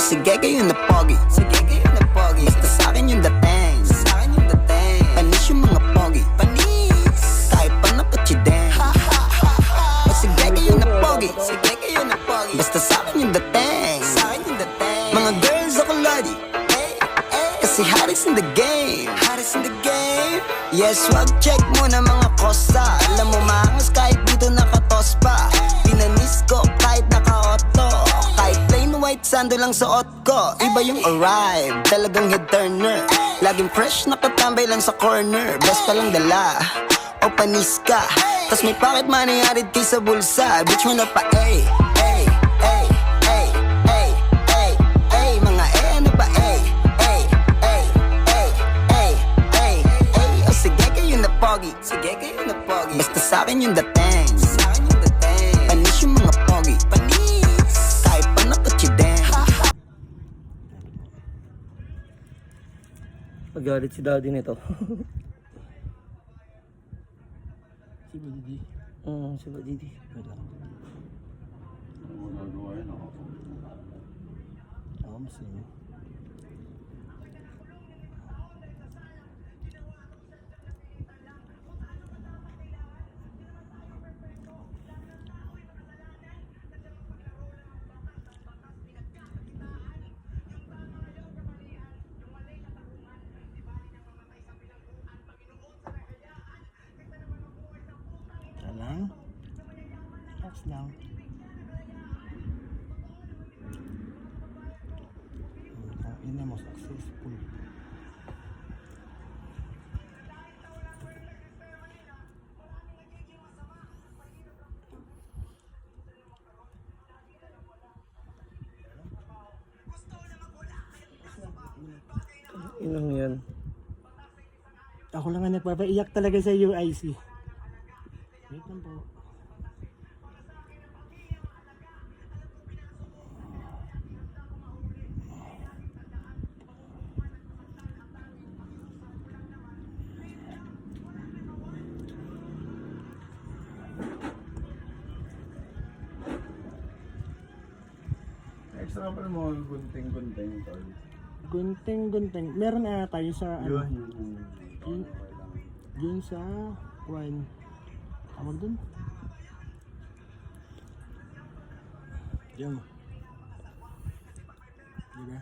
sige kayo na pogi, sige kayo na pogi. Basta sa'kin yung dating, sa'kin yung dating. Panis yung mga pogi, panis. Kahit pa na pachideng. O sige kayo na pogi, sige kayo na pogi. Basta sa'kin yung dating, sa'kin yung dating. Mga girls ako lodi, kasi Harris in the game, Harris in the game. Yes, wag check muna mga kosa. Alam mo maangas kahit dito nakatos pa. Pinanis ko kahit naka-auto. Kahit plain white sando lang suot ko. Iba yung arrive, talagang head turner. Laging fresh nakatambay lang sa corner. Best pa lang dala, o panis ka. Tas may pocket money arid kay sa bulsa. Bitch mo na pa ay, ay, ay, ay, ay, ay, ay. Mga ano ba ay, ay, ay, ay, ay, ay, ay. O sige kayo na pogi, sige kayo na pogi. Basta sa'kin yung dating, sa'kin yung dating. Panis yung mga pogi, panis. Kahit pa nakachideng. Magalit si daddy nito. Si Didi. Si daddy. Mas yun. Lang. Relax lang. Ang ina mo successful. Inang yan. Ako lang ang nagpapaiyak talaga sa UIC. Wait lang po. Extra pa mo gunting-gunting tol. Gunting. Meron tayo sa ano? Yun. Yun sa one. Tawag dun? Yung. Diba?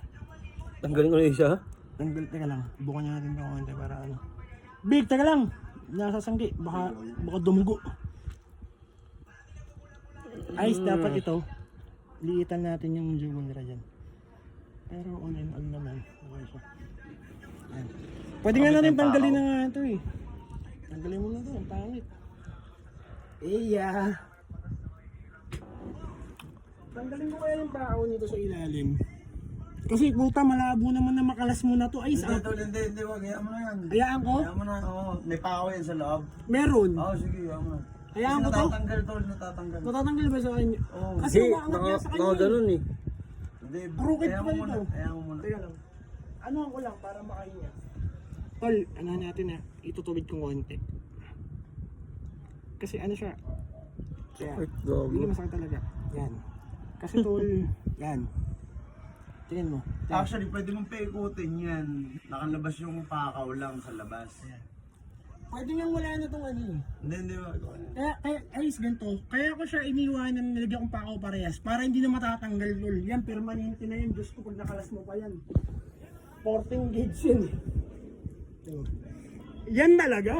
Tanggalin ko na isa. Tanggal, teka lang. Bukan niya natin yung konti para ano. Big, teka lang! Nasasanggi. Baka dumugo. Ayos, dapat ito. Liitan natin yung jugular dyan. Pero ano naman. Okay siya. Ayan. Pwede nga natin tanggalin na nga ito eh. Tanggalin mo na ito. Ang pangit. Iya. Tanggalin ko kaya yung bao nito sa ilalim. Kasi puta malabo naman na makalas mo na to. Ay, Hindi tol, hindi, wag. Hayaan mo na yan. Hayaan ko? Hayaan mo na, oo. May pako yan sa loob. Meron. Oo, sige, hayaan mo na. Hayaan Kasi ko to? natatanggal tol, natatanggal. Matatanggal ba sa kanya? Oo. Kasi umaangat niya sa kanya. Ganun eh. Hindi, Crooked hayaan pa mo muna. nito. Hayaan mo muna. Teka lang. Ano ko lang para makahinga. Tol, ano natin itutuwid kong konti. Kasi ano siya. Kaya, hindi masakit talaga. Yan. Kasi tol, yan. Tingnan mo. Actually, pwede mong paikutin yan. Nakalabas yung pakaw lang sa labas. Pwede nga wala na tong ano eh. Hindi, wag. Kaya ayos ganito. Kaya ko siya iniwanan, nilagyan kong pakaw parehas para hindi na matatanggal tol. Yan, permanente na yan. Diyos ko, pag nakalas mo pa yan. 14 gauge yan eh. Yan talaga.